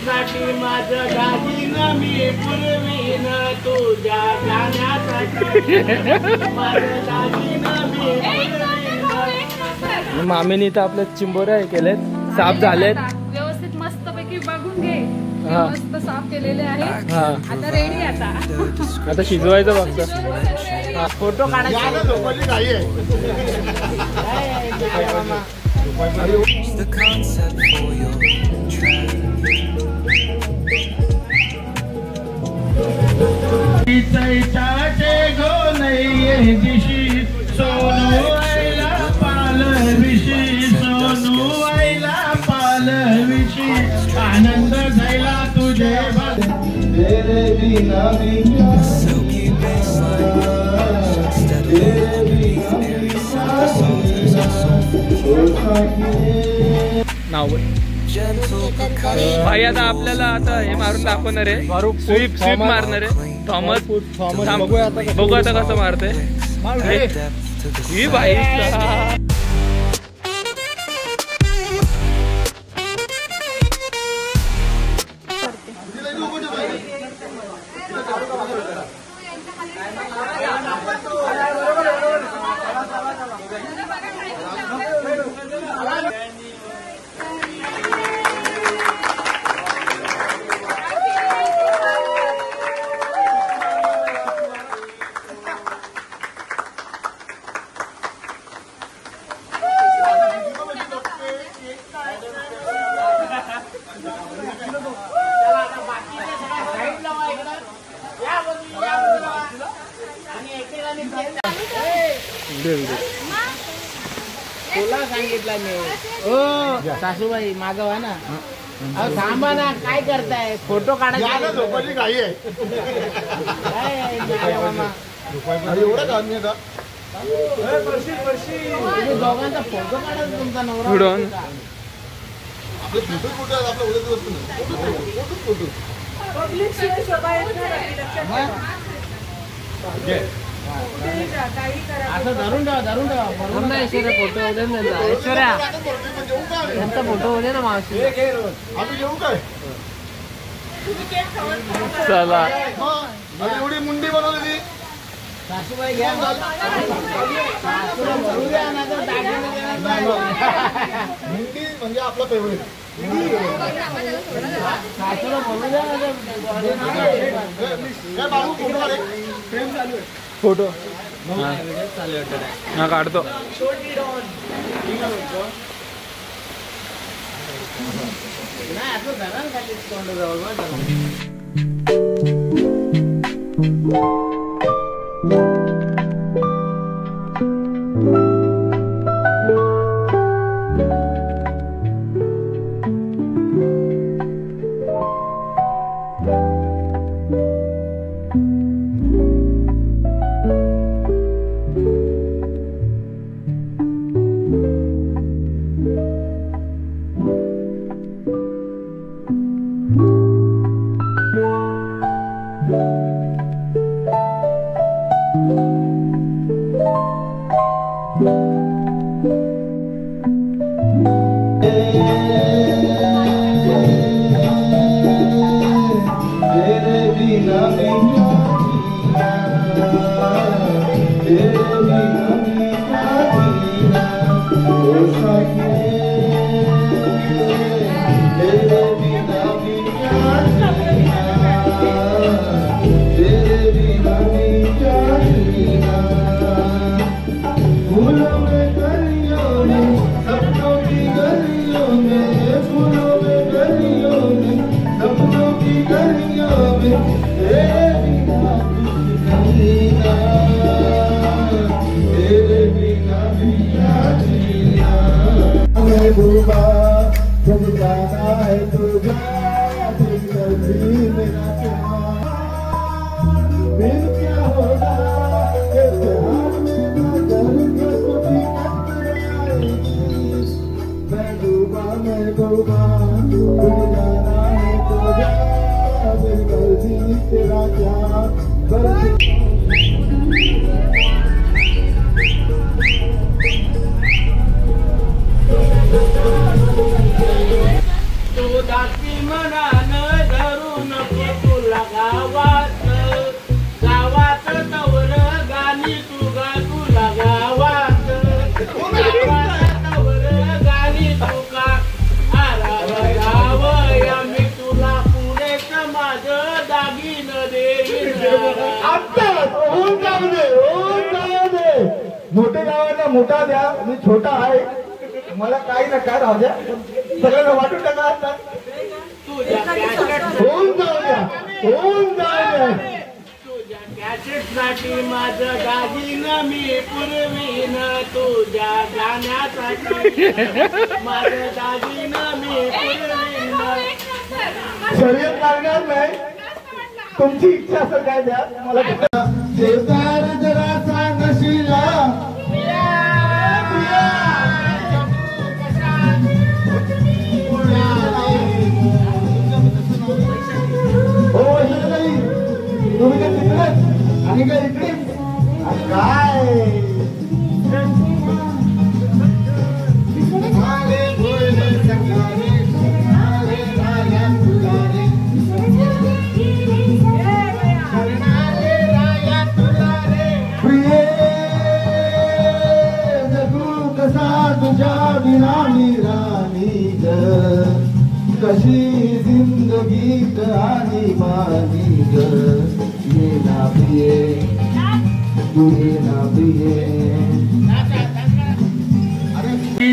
साठी माझं दागिनं मी पुरवीन तुझ्या गाण्यासाठी माझं दागिनं मी पुरवीन। मामीने तर आपल्या चिंबोऱ्या केलेत, साफ झालेत व्यवस्थित मस्त पैकी बघून घे, मस्त साफ केलेले आहेत। आता रेडी, आता शिजवायचं फक्त। फोटो काढायचा गो नाही दिशी सोनू आईला पालविशी, सोनू आईला पालविशी आनंद झाला तुझे तेरे बिना नाव भाई। आता आपल्याला आता हे मारून दाखवणार आहे, स्वीप मारणार आहे थॉमस। बघू आता कसं मारते ही बाई। तुला सांगितलं मी, ओ सासूबाई मागवा ना, थांबा ना, काय करताय? फोटो काढायचा दोघांचा फोटो काढायचा तुमचा नवरा असं धरून ठेवा फोटो ऐश्वर्या त्यांचा फोटो होते ना मावशी। चला एवढी मुंडी बनवली सासूबाई घ्या, मुंडी म्हणजे आपला फेवरेट सासूला बोलू द्या फोटो हा काढतो। नाही असं धरण खाली तोंड जवळ मनान धरू नको तुला गावात गावात तवर गाणी तुगा तुला गावात तवर गाणी तुका आराव गाव आम्ही तुला पुढेच माझं दागिन देईन होऊन जाऊ दे मोठे गावाला मोठा द्या मी छोटा आहे मला काही ना काय राहू द्या सगळ्यांना वाटून टाका आता होऊन जाऊ द्या तुझ्या कॅसेटसाठी माझं दागिन मी पुरवीन तुझ्या गाण्यासाठी माझं दागिन मी पुरवीन शर्यत लागणार नाही तुमची इच्छा असेल काय द्या मला देवदार जरा सांगशीला हो नाही तुम्ही काय तिकडे आणि काय इकडे काय कशी जिंदगीत आणि मानी ग ये ना प्रिये तू ये ना प्रिये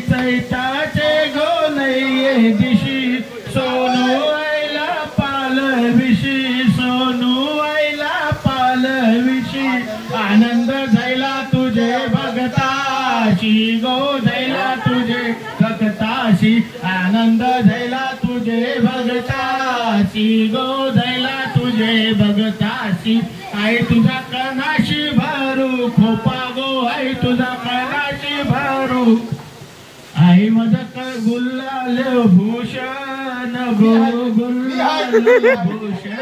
चैताचे गोलये दिशी सोनू आईला पालविशी सोनू आईला पालविशी आनंद झाला तुझे भगताशी गो झाला तुझे भगताशी आनंद झाला तुझे भगताशी गो झाला तुझे भगताशी आई तुझा कणाशी भरू खोपा गो आई तुझा कणाशी भरू आई मदत गुल्लाल भूषण गो गुल्लाल भूषण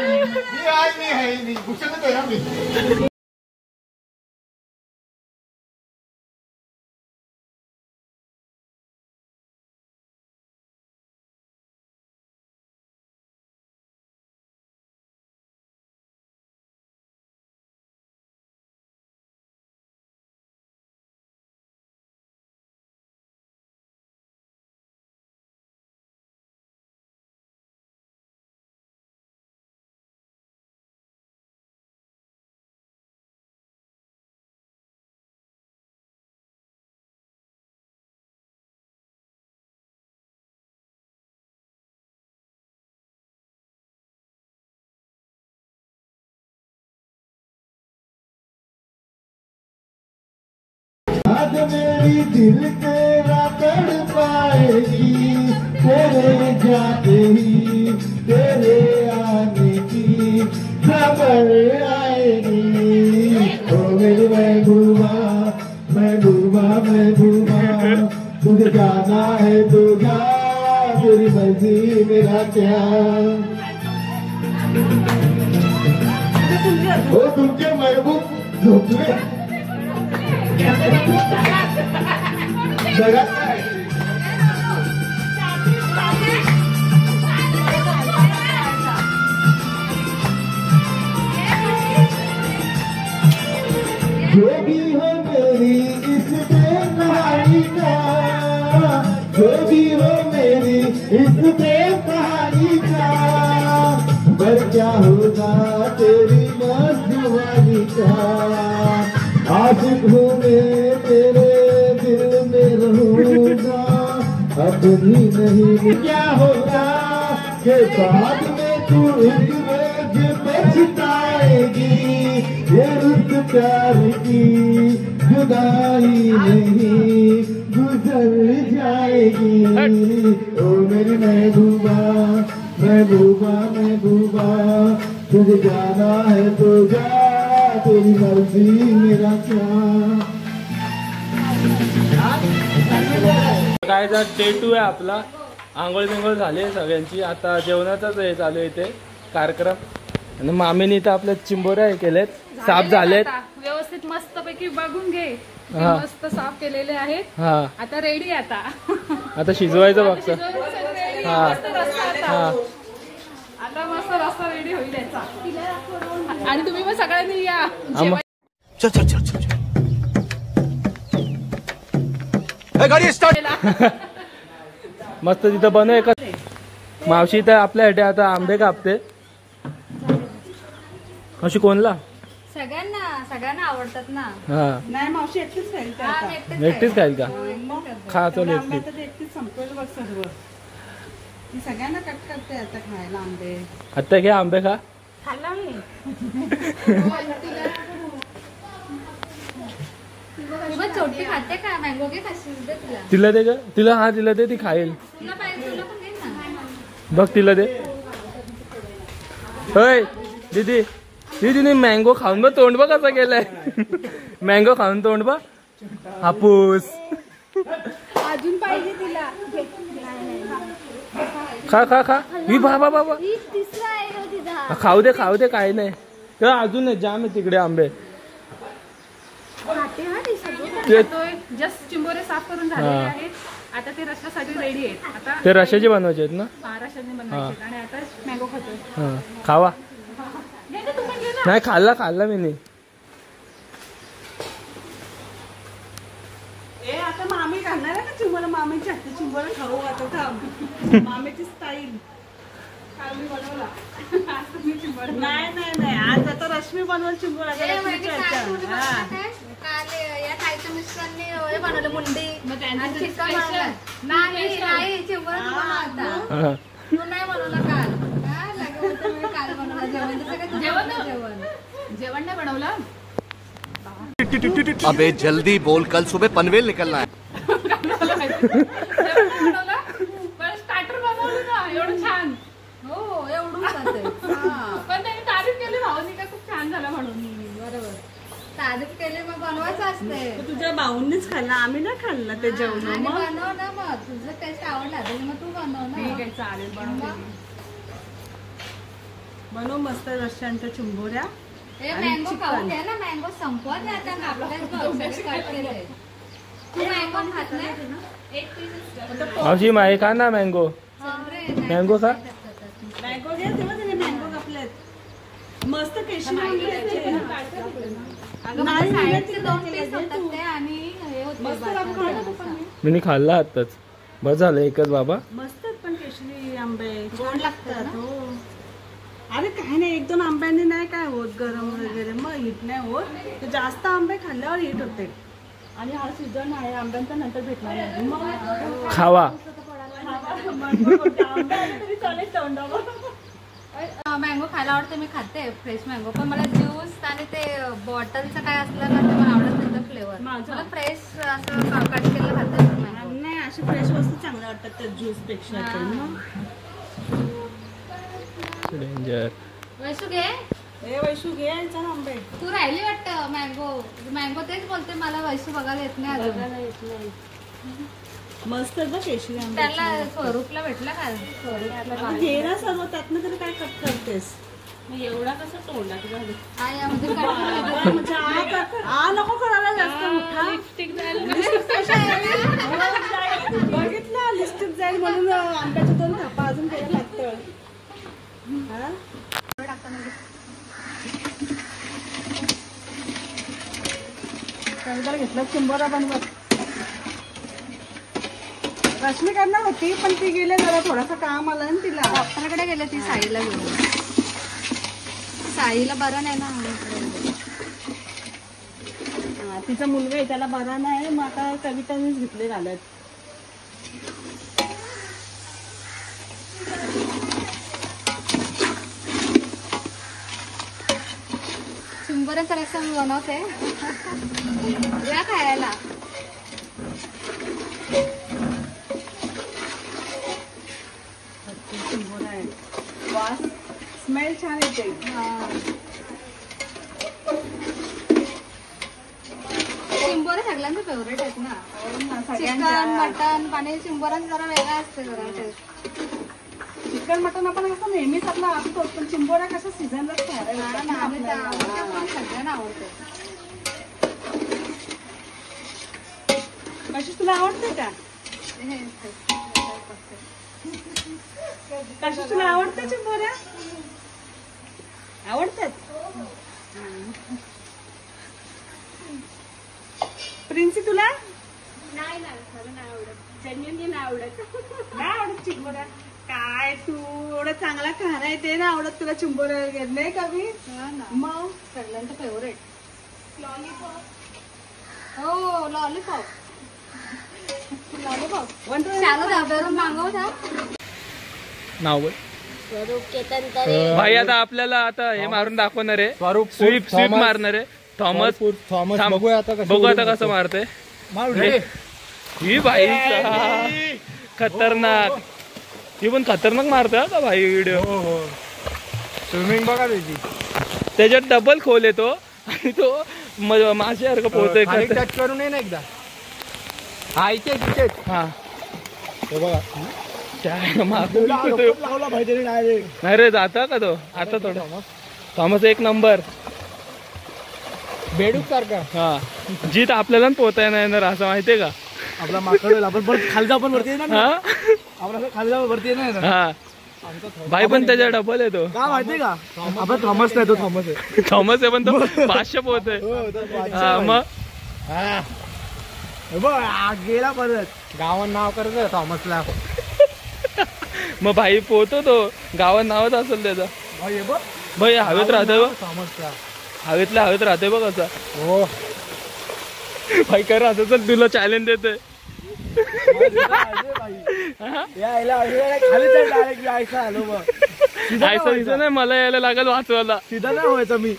मेरी दिल तेरा तड़ पाएगी तेरे जाते ही तेरे आने की खबर आएगी ओ मेरी महबूबा तुझे जाना है तो जा तेरी मर्जी मेरा क्या ओ तुमचे महबूब झोपले जगात काय जो भी हो मेरी इस कहानी का जो भी हो मेरी इस कहानी का पर क्या होगा तेरी मस्ती का आशिक हूँ मैं तेरे दिल में रहूँगा अपनी नहीं क्या होगा के बाद में तू एक रोज पछताएगी ये रुत प्यार की जुदाई नहीं गुजर जाएगी ओ मेरी महबूबा तुझे जाना है तो जा तेरी मर्जी मेरा क्या काय डे 2 आहे आपला आंघोळ बिंघोळ झाली सगळ्यांची आता जेवणाचाच हे चालू आहे इथे कार्यक्रम आणि मामीने इथं आपल्या चिंबोऱ्या हे केलेत साफ झालेत व्यवस्थित मस्त पैकी बघून घे मस्त साफ केलेले आहेत आता रेडी आता शिजवायचं फक्त हा वाजता रेडी होईल याचा. आणि तुम्ही मग सगळ्यांनी या आम- चल चल चल चल गाडी स्टार्ट. मस्त तिथं बनव का मावशी तर आपल्यासाठी आता आंबे कापते. अशी कोणला सगळ्यांना आवडतात ना. हा नाही मावशी एकटीच खाईल ते आता. एकटीच खाईल का? खा चल आंबे एकटी. आता ते एकटीच संपवेल बघ सर्व. ती सगळ्यांना कट करते आता खायला आंबे. आता घे आंबे खा. खाल्ला मी. छोटी खाते का मँगो घे खाशील दे तिला. तिला दे ग. तिला हा तिला दे ती खाईल. तुला पाहिजे तुला पण घे ना. बघ तिला दे. होय दीदी दीदीने मँगो खाऊन बघ तोंड बघ कसं केलंय. मँगो खाऊन तोंड बघ हापूस. अजून पाहिजे तिला. खा खा खा. ही बाबा बाबा तिसरा आहे हो तिचा. खाऊ दे काही नाही. तर अजून आहे जाम आहे तिकडे आंबे. जस्ट चिंबोरे साफ करून झालेले आहेत. आता ते रश्यासाठी रेडी आहेत. आता ते रशाचे बनवायचे आहेत ना. रशाने बनवायचे आहेत. आणि आता मँगो खातोय. हा खावा. घे ना, तू पण घे ना. नाही खाल्ला मी नाही. ए आता मामी घालणार आहे ना चिंबोरा. मामीच्या हातची चिंबोरा खाऊ आता थांब. मामीची स्टाईल काल मी बनवला. नाही आज आता रश्मी बनवून चिंबोरा. काल या ताईच्या मिस्टरांनी हे बनवलं मुंडी. मग त्यांचं आणि ते चिकन special. बनवलं. नाही चिंबोरा तू बनवला होता. हा. तू नाही बनवला काल. हा, लगे बोलते मी काल बनवला जेवण. तसं काय जेवण जेवण नाही बनवलं. अबे जल्दी बोल, कल सुबह पनवेल निकलना है. स्टार्टर बनवलं ना एवढं छान. हो एवढं खाते. पण त्यांनी तारीफ केली भाऊनी का खूप छान झाला म्हणून. बरोबर तारीफ केली मग बनवायचं असते. तुझ्या भाऊंनीच खाल्ला आम्ही ना खाल्ला ते जेवण. आणि मग बनव ना मग तुझं टेस्ट आवडला तर मग तू बनव ठीक ना. आहे चालेल बनवलं. बनव मस्त रश्यांच्या चिंबोऱ्या. हे मँगो खाऊन घे ना. मँगो संपवत नाही आता आपल्याच कट केले. तू मँगो खात नाही. एक पीस मावशी माही खा ना मँगो. मँगो खा. मँगो घे तेव्हा त्याने मँगो कापलेत. मस्त केशरी आंबे आहेत. नाही, साईडचे 2 पीस होतात ते आणि हे होते बाजूला. मी खाल्ला आताच. बस झालं एकच बाबा. मस्त आहेत पण केशरी आंबे गोड लागतात. हो अरे काही नाही 1-2 आंब्यांनी नाही काय होत गरम वगैरे. मग हिट नाही होत. ते जास्त आंबे खाल्ल्यावर हिट होते. आणि हा सीझन आहे आंब्यांचा नंतर भेटणार नाही. मग खावा. आंबे आले तरी चालेल तोंडावर. मँगो खायला आवडते. मी खाते फ्रेश मँगो. पण मला ज्यूस आणि ते बॉटलचं काय असलं ना ते मला आवडत नाही. फ्लेवर मला फ्रेश असं कट केलेलं खाते मँगो. नाही अशी फ्रेश वस्तू चांगल्या वाटतात त्या ज्यूस पेक्षा. डेंजर. वैशू घे. हे वैशू घे चल आंबे. तू राहिली वाटतं मँगो तेच बोलते मला. वैशू बघायला येत नाही अजून. मस्त आहे बघ केशरी आंबे. त्याला स्वरूपला भेटला का? स्वरूपला घे ना सर्व त्यातनं तरी काय कट करतेस. एवढा कसं तोंडात घालू. हा यामध्ये cut केलं. म्हणजे आ नको करायला जास्त मोठा. लिपस्टिक जायला बघितलं लिस्टिक जाईल म्हणून आंब्याच्या 2 थापा अजून केलं लागतं. त्याला घेतलं चिंबोरा बनवत. रश्मी करणार होती पण ती गेले जरा थोडासा काम आलं ना तिला. डॉक्टरकडे गेले ती साईला घेऊन. साईला बरं नाही ना. तिचा मुलगा आहे त्याला बरा नाही. मग आता कवितानेच घेतले घालत. चिंबोऱ्याचा रस्सा मी बनवते. या खायला. चिंबोरा आहे. वास स्मेल छान येते. चिंबोरा सगळ्यांचे फेवरेट आहेत ना. चिकन मटन पाणी चिंबोरा जरा वेगळा असते जरा टेस्ट. चिकन मटन आपण कसं नेहमीच आपला असतो पण चिंबोरा कसं सीझनलाच खायला सगळ्यांना आवडते. कशी तुला आवडते का? कशी तुला आवडते चिंबोऱ्या? आवडतात प्रिन्सी तुला नाही मला नाही आवडत जेन्युइनली नाही आवडत. नाही आवडत चिंबोऱ्या काय तू एवढं चांगला खाणं आहे ते ना आवडत तुला चिंबोऱ्या वगैरे नाही का मी मग सगळ्यांचं फेवरेट. लॉलीपॉप हो लॉलीपॉप. वन चालू धाब्यावरून मागव ना. नाव बोल. स्वरूप केतन करे. भाई आता आपल्याला आता हे मारून दाखवणार आहे. स्वरूप स्वीप मारणार आहे. थॉमस थांब. बघूया आता बघू आता कसं मारते. ही भाई खतरनाक. ही पण खतरनाक मारते आता भाई व्हिडिओ. स्विमिंग बघा त्याची. त्याच्यात डबल खोल येतो आणि तो माशासारखं पोहतोय. टच करून ये ना एकदा. हा इथे हा हे बघा लावला पाहिजे डायरेक्ट. नाही रे जाता का तो आता थोडं. थॉमस एक नंबर. बेडूक सारखा. हा जीत आपल्याला पोहता नाही येणार असं माहितीये का. आपला माकड आपण परत खाली जाऊन वरती येणार ना. हा आपला खाली जाऊन वरती येणार ना. हा भाई पण त्याच्या डबल येतो. का माहितीये का आपण थॉमस नाही तो थॉमस आहे. थॉमस आहे पण तो 500 पोहतोय. मग गेला परत गावात नाव करत थॉमसला. मग भाई पोहतो तो गावात नावच असेल त्याचा. भाई हवेत राहतोय बघ. थॉमसला हवेतल्या हवेत राहतोय बघ असं. हो भाई करा असं चल तुला चॅलेंज देतोय. खाली डायरेक्ट यायचं आलो मग. ऐसा दिसत नाही मला यायला लागेल वाचवायला. सीधा नाही व्हायचं मी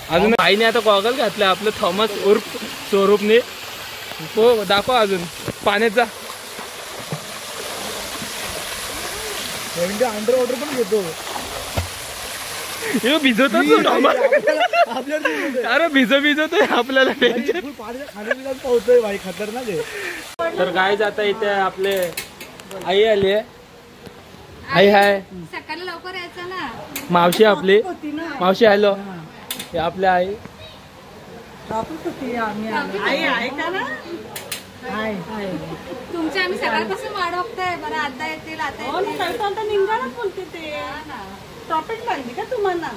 अजून भाईने आता गॉगल घातले आपलं थॉमस उर्फ स्वरूपने. हो दाखव अजून पाण्यात जा. अंडर वॉटर पण घेतो. भिजवतो अरे भिजवतोय आपल्याला. खाण्यापिण्यात पावतोय भाई खतरनाक आहे. तर गाय जाता इथे आपले आई आली आहे. आई हाय. सकाळी लवकर यायचं ना. मावशी आपली मावशी हॅलो. हे आपल्या आई. आई आहे का ना. तुमची आम्ही सकाळपासून वाट बघतोय. बरं आता येतील आता हो ना येतील. ताई, आता निघाला बोलते ते टॉपिक लागली का तुम्हाला.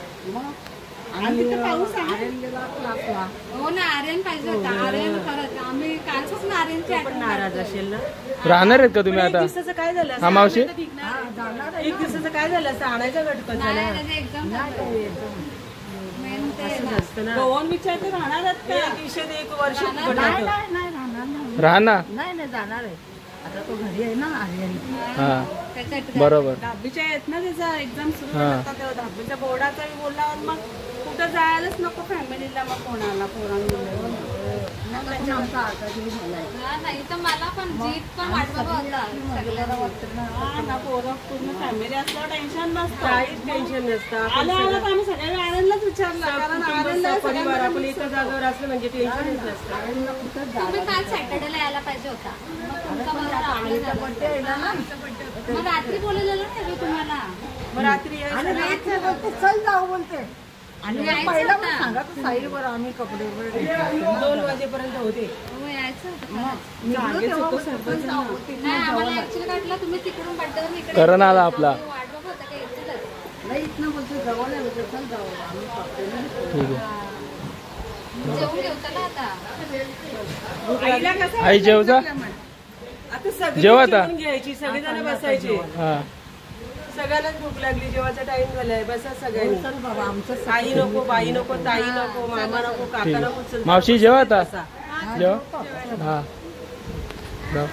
आणि तिथे पाऊस आहे. हो ना आर्यन पाहिजे होता. आर्यन खरंच आम्ही कालपासून आर्यनची आठवण नाराज असेल ना. राहणार आहेत का तुम्ही आता. दिवसाचं काय झालं हा मावशी. एक दिवसाचं काय झालं असं आणायचं गटकन नाही त्याचे एक्झाम मेन ते ना. गोवन विचारते राहणार आहेत का. एक वर्ष राहणार. नाही जाणार आहे आता तो घरी आहे ना आर्यन. हा त्याच्यासाठी बरोबर. दहावीच्या आहेत ना त्याचा एक्झाम सुरू हा. होता तेव्हा दहावीच्या बोर्डाचा मी बोलला मग कुठं जायलाच नको फॅमिलीला मग कोणाला नाही तर मला पण जीत पण वाट बघत होता सगळ्यांना. ना पोरं पूर्ण फॅमिली असल्यावर टेन्शन नसतं. काहीच टेन्शन नसतं. आलं तर आम्ही सगळ्या आर्यनलाच विचारलं कारण आर्यनला परिवार आपण एका जागेवर असलं म्हणजे टेन्शनच नसतं. तुम्ही काल सॅटर्डेला यायला पाहिजे होता. मग तुमचा मला आवडला. मग रात्री बोललेलं ना मी तुम्हाला. मग रात्री चल जाऊ बोलते आणि यायचं पहिला पण होतं. सांगा तू साईवर आम्ही कपडे वगैरे 2 वाजेपर्यंत होते. हो, यायचं होतं. निघलो तेव्हा पण जाऊ नाही आम्हाला ऍक्च्युअली वाटलं तुम्ही तिकडून पडलं इकडे करण आला आपला. वाट बघत होता का येतीलच. नाही इथनं बोलते जवळ आहे बोलते चल जाऊ आम्ही कपडे ठीक आहे. जेवून घेऊ चला आता. आईला कसं आई जेव जा. आता सगळी जेव आता. जेवून घ्यायची सगळेजण बसायचे. हा सगळ्यांनाच भूक लागली जेवायचा टाइम झालाय बसा सगळ्यांनी. चल बाबा आमचं आई नको बाई नको ताई नको मामा नको काका नको चल मावशी जेव आता. बसा. जेव. हा जाऊ.